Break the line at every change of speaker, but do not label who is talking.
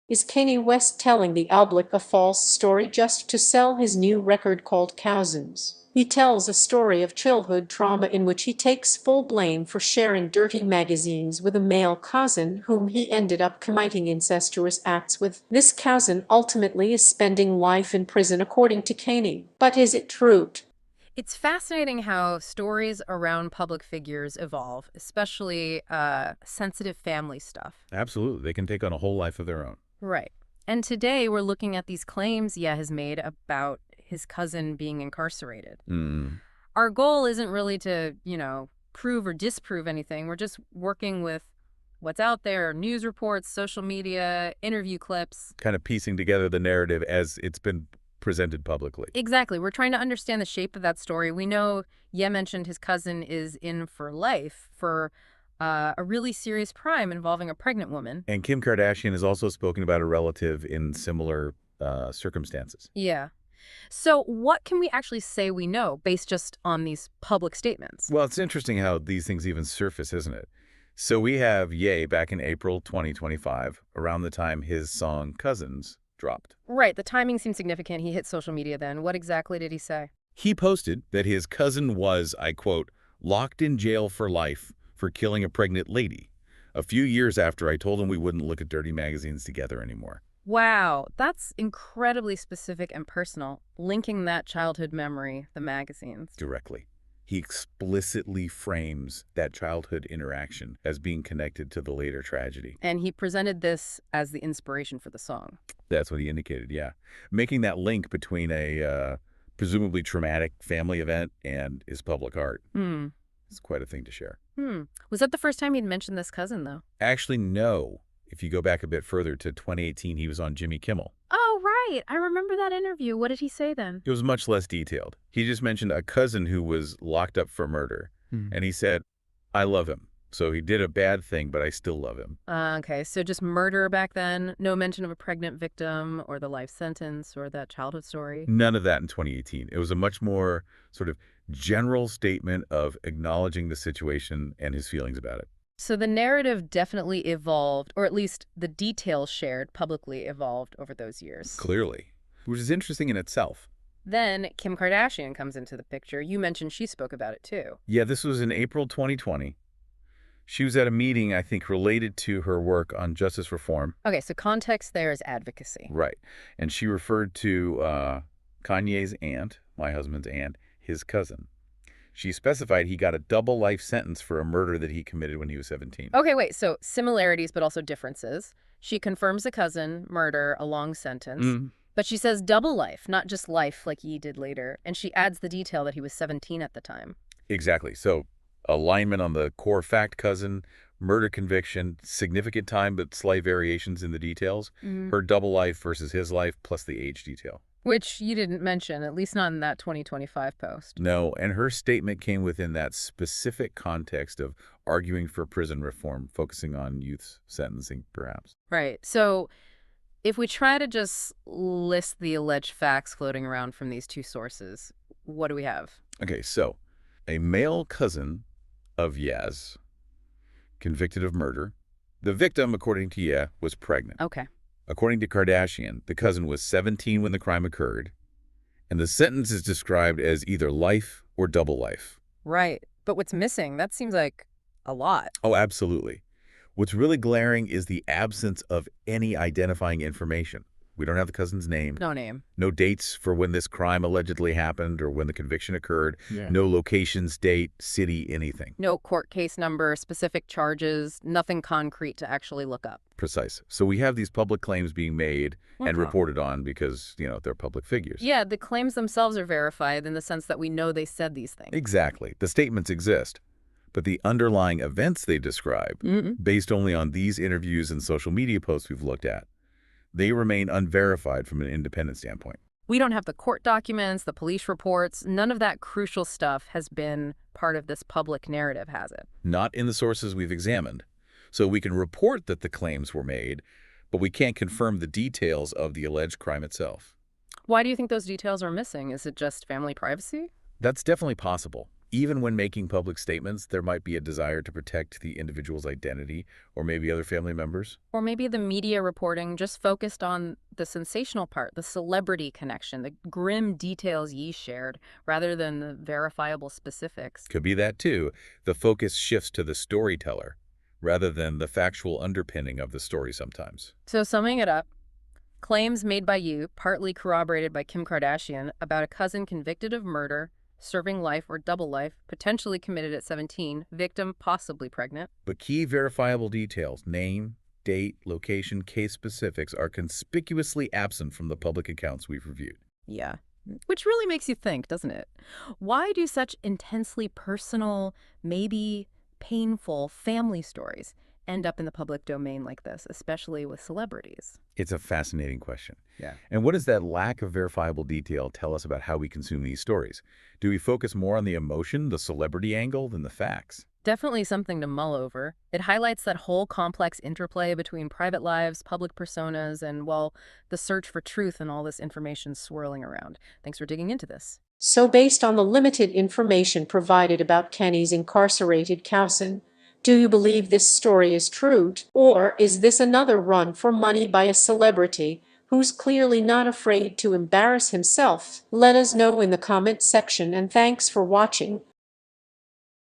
Is Kanye West telling the public a false story just to sell his new record called Cousins? He tells a story of childhood trauma in which he takes full blame for sharing dirty magazines with a male cousin whom he ended up committing incestuous acts with. This cousin ultimately is spending life in prison according to Kanye. But is it true?
It's fascinating how stories around public figures evolve, especially sensitive family stuff.
Absolutely. They can take on a whole life of their own.
Right. And today we're looking at these claims Ye has made about his cousin being incarcerated.
Mm.
Our goal isn't really to, prove or disprove anything. We're just working with what's out there, news reports, social media, interview clips.
Kind of piecing together the narrative as it's been presented publicly.
Exactly. We're trying to understand the shape of that story. We know Ye mentioned his cousin is in for life for a really serious crime involving a pregnant woman.
And Kim Kardashian has also spoken about a relative in similar circumstances.
Yeah. So what can we actually say we know based just on these public statements?
Well, it's interesting how these things even surface, isn't it? So we have Ye back in April 2025, around the time his song Cousins dropped.
Right. The timing seemed significant. He hit social media then. What exactly did he say?
He posted that his cousin was, I quote, locked in jail for life for killing a pregnant lady, a few years after I told him we wouldn't look at dirty magazines together anymore.
Wow, that's incredibly specific and personal, linking that childhood memory, the magazines.
Directly. He explicitly frames that childhood interaction as being connected to the later tragedy.
And he presented this as the inspiration for the song.
That's what he indicated, yeah. Making that link between a presumably traumatic family event and his public art.
Hmm.
It's quite a thing to share.
Was that the first time he'd mentioned this cousin, though?
Actually, no. If you go back a bit further to 2018, he was on Jimmy Kimmel.
Oh, right. I remember that interview. What did he say then?
It was much less detailed. He just mentioned a cousin who was locked up for murder. And he said, I love him. So he did a bad thing, but I still love him.
Okay, so just murder back then? No mention of a pregnant victim or the life sentence or that childhood story?
None of that in 2018. It was a much more sort of general statement of acknowledging the situation and his feelings about it.
So the narrative definitely evolved, or at least the details shared publicly evolved over those years.
Clearly. Which is interesting in itself.
Then Kim Kardashian comes into the picture. You mentioned she spoke about it too.
Yeah, this was in April 2020. She was at a meeting, I think, related to her work on justice reform.
Okay, so context there is advocacy.
Right. And she referred to Kanye's aunt, my husband's aunt, his cousin. She specified he got a double life sentence for a murder that he committed when he was 17.
Okay, wait, so similarities but also differences. She confirms the cousin, murder, a long sentence. But she says double life, not just life like Ye did later. And she adds the detail that he was 17 at the time.
Exactly. So alignment on the core fact cousin, murder conviction, significant time but slight variations in the details. Her double life versus his life plus the age detail.
Which you didn't mention, at least not in that 2025 post.
No, and her statement came within that specific context of arguing for prison reform, focusing on youth sentencing, perhaps.
Right. So if we try to just list the alleged facts floating around from these two sources, what do we have?
Okay, so a male cousin of Yaz, convicted of murder. The victim, according to Ye, was pregnant.
Okay.
According to Kardashian, the cousin was 17 when the crime occurred, and the sentence is described as either life or double life.
Right. But what's missing? That seems like a lot.
Oh, absolutely. What's really glaring is the absence of any identifying information. We don't have the cousin's name.
No name.
No dates for when this crime allegedly happened or when the conviction occurred.
Yeah.
No locations, date, city, anything.
No court case number, specific charges, nothing concrete to actually look up.
Precise. So we have these public claims being made and reported on because, they're public figures.
Yeah, the claims themselves are verified in the sense that we know they said these things.
Exactly. The statements exist. But the underlying events they describe, based only on these interviews and social media posts we've looked at, they remain unverified from an independent standpoint.
We don't have the court documents, the police reports. None of that crucial stuff has been part of this public narrative, has it?
Not in the sources we've examined. So we can report that the claims were made, but we can't confirm the details of the alleged crime itself.
Why do you think those details are missing? Is it just family privacy?
That's definitely possible. Even when making public statements, there might be a desire to protect the individual's identity or maybe other family members.
Or maybe the media reporting just focused on the sensational part, the celebrity connection, the grim details Yi shared, rather than the verifiable specifics.
Could be that too. The focus shifts to the storyteller rather than the factual underpinning of the story sometimes.
So summing it up, claims made by Yu, partly corroborated by Kim Kardashian, about a cousin convicted of murder, serving life or double life, potentially committed at 17, victim possibly pregnant.
But key verifiable details, name, date, location, case specifics, are conspicuously absent from the public accounts we've reviewed.
Yeah. Which really makes you think, doesn't it? Why do such intensely personal, maybe painful family stories end up in the public domain like this, especially with celebrities?
It's a fascinating question.
Yeah.
And what does that lack of verifiable detail tell us about how we consume these stories? Do we focus more on the emotion, the celebrity angle, than the facts?
Definitely something to mull over. It highlights that whole complex interplay between private lives, public personas, and, well, the search for truth and all this information swirling around. Thanks for digging into this.
So based on the limited information provided about Kenny's incarcerated cousin, do you believe this story is true, or is this another run for money by a celebrity who's clearly not afraid to embarrass himself? Let us know in the comment section, and thanks for watching.